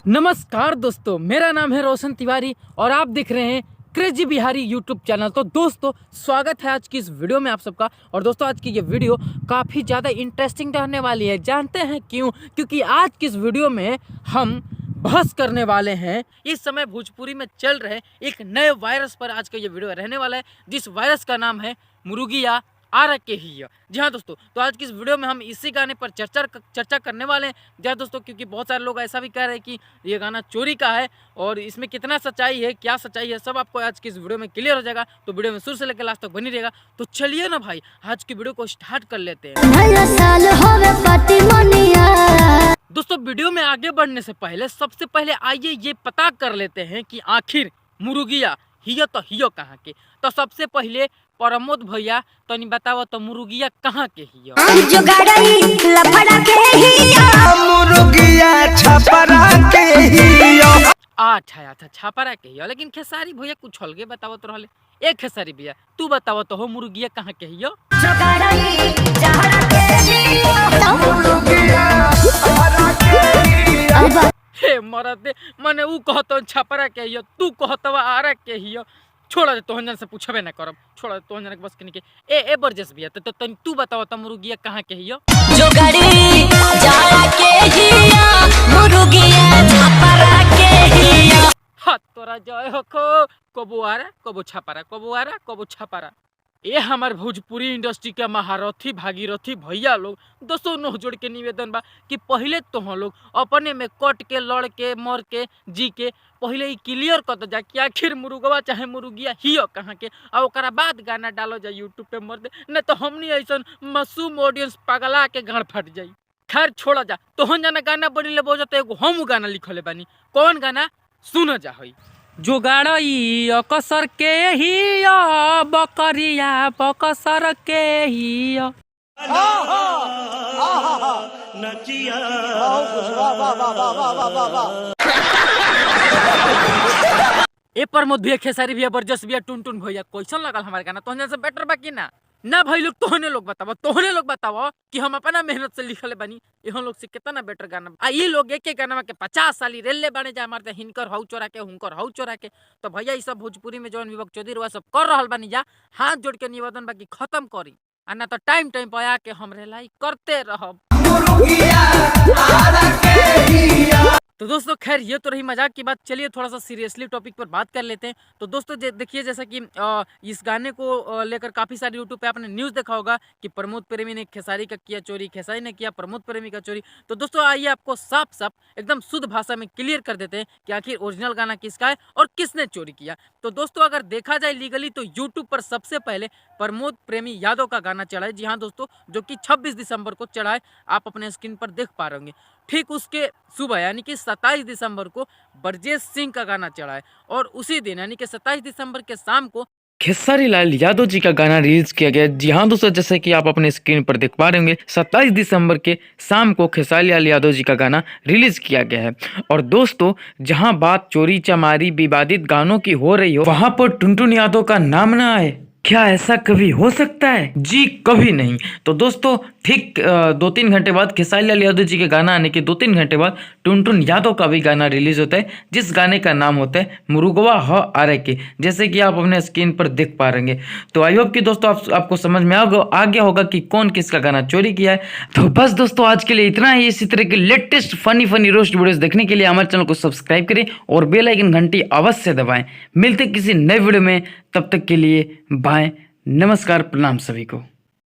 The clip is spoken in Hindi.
नमस्कार दोस्तों, मेरा नाम है रोशन तिवारी और आप देख रहे हैं क्रेजी बिहारी यूट्यूब चैनल। तो दोस्तों स्वागत है आज की इस वीडियो में आप सबका। और दोस्तों आज की ये वीडियो काफ़ी ज़्यादा इंटरेस्टिंग रहने वाली है। जानते हैं क्यों? क्योंकि आज की इस वीडियो में हम बहस करने वाले हैं इस समय भोजपुरी में चल रहे एक नए वायरस पर। आज का ये वीडियो रहने वाला है जिस वायरस का नाम है मुर्गिया आरा के ही। जी हाँ दोस्तों, तो आज की इस वीडियो में हम इसी गाने पर चर्चा करने वाले हैं। जी हाँ दोस्तों, क्योंकि बहुत सारे लोग ऐसा भी कह रहे हैं कि ये गाना चोरी का है और इसमें कितना सच्चाई है, क्या सच्चाई है, सब आपको आज की इस वीडियो में क्लियर हो जाएगा। तो वीडियो में शुरू से लेकर लास्ट तक बनी रहेगा। तो चलिए ना भाई, आज की वीडियो को स्टार्ट कर लेते हैं। दोस्तों वीडियो में आगे बढ़ने से पहले सबसे पहले आइए ये पता कर लेते हैं कि आखिर मुर्गिया हियो तो हियो कहाँ के। तो सबसे पहले प्रमोद भैया तनी बताओ तो मुर्गिया कहाँ के हियो? अच्छा छापरा के हियो, लेकिन खेसारी भैया कुछ अलगे बताओ तो रहले। एक खेसारी भैया तू बताओ तो हो मुर्गिया कहाँ के हियो? हे मरदे, मने ऊ कहतो छपरा के हियो, तू कहतो आरा के हियो। छोड़ दे, तोहन जन से पूछबे ना करब। छोड़ दे, तोहन जन के बस के निके। ए बरजस भैया तो तू बताओ त मुर्गिया कहाँ के हियो? जो गड़ी जारा के हिया मुर्गिया छपरा के हिया। हां तोरा जय हो कबो आरा कबो छपरा, कबो आरा कबो छपरा। ये हमारे भोजपुरी इंडस्ट्री के महारथी भागीरथी भैया लोग दोस्तों नोह जोड़ के निवेदन बा कि पहले तो हम लोग अपने में कट के लड़ के मर के जी के पहले ही क्लियर कर दो जा कि आखिर मुर्गवा चाहे मुर्गिया हियो कहाँ के, और ओकरा बाद गाना डालो जा यूट्यूब पे मर दे। न तो हमनी ऐसा मासूम ऑडियंस पगला के गाड़ फट जाई। खैर छोड़ा जा, तोहन जाना गाना बनी ले बोझ तो एगो हम गाना लिखले बानी। कौन गाना सुन जा हई? जोगाड़ई कसर के ही बकरिया बकसर के ही। ए प्रमोद भैया, खेसारी भैया, बरजस भैया, टुन भैया, कैसन लगल हमारे गाना? तोहने से बेटर बाकी ना भाई लोग? तोहने लोग बताओ कि हम अपना मेहनत से लिखले बानी, यहाँ लोग से कितना बेटर गाना। ये लोग एक गाना के 50 साली रेले बने जा मारते, हिनकर हऊ चोरा के हुनकर हऊ चोरा के। तो भैया ये सब भोजपुरी में जौन विभक्त चौधरी हुआ सब कर रहा बानी जा, हाथ जोड़ के निवेदन बाकी खत्म करी, आ ना तो टाइम पे आके हम रेलाई करते रहब। तो दोस्तों खैर ये तो रही मजाक की बात। चलिए थोड़ा सा सीरियसली टॉपिक पर बात कर लेते हैं। तो दोस्तों देखिए, जैसा कि इस गाने को लेकर काफ़ी सारे यूट्यूब पे आपने न्यूज़ देखा होगा कि प्रमोद प्रेमी ने खेसारी का किया चोरी, खेसारी ने किया प्रमोद प्रेमी का चोरी। तो दोस्तों आइए आपको साफ एकदम शुद्ध भाषा में क्लियर कर देते हैं कि आखिर ओरिजिनल गाना किसका है और किसने चोरी किया। तो दोस्तों अगर देखा जाए लीगली तो यूट्यूब पर सबसे पहले प्रमोद प्रेमी यादव का गाना चढ़ा है। जी हाँ दोस्तों, जो कि 26 दिसंबर को चढ़ा है, आप अपने स्क्रीन पर देख पा रहे होंगे। ठीक उसके सुबह यानी कि 27 दिसंबर को ब्रजेश सिंह का गाना चढ़ा है और उसी दिन यानी कि 27 दिसंबर के शाम को खेसारी लाल यादव जी का गाना रिलीज किया गया। जी हाँ दोस्तों, जैसे कि आप अपने स्क्रीन पर देख पा रहे होंगे 27 दिसंबर के शाम को खेसारी लाल यादव जी का गाना रिलीज किया गया है। और दोस्तों जहां बात चोरी चमारी विवादित गानों की हो रही हो, वहां पर टुनटुन यादव का नाम ना आए, क्या ऐसा कभी हो सकता है? जी कभी नहीं। तो दोस्तों ठीक 2-3 घंटे बाद खेसारी लाल यादव जी के गाना आने के 2-3 घंटे बाद टुनटुन यादव का भी गाना रिलीज होता है, जिस गाने का नाम होता है मुर्गवा ह आरे के, जैसे कि आप अपने स्क्रीन पर देख पा रहे हैं। तो आई होप कि दोस्तों आपको समझ में आ गया होगा कि कौन किसका गाना चोरी किया है। तो बस दोस्तों आज के लिए इतना ही। इसी तरह के लेटेस्ट फनी रोस्ट वीडियोस देखने के लिए हमारे चैनल को सब्सक्राइब करें और बेल आइकन घंटी अवश्य दबाएं। मिलते किसी नए वीडियो में, तब तक के लिए बाय, नमस्कार, प्रणाम सभी को।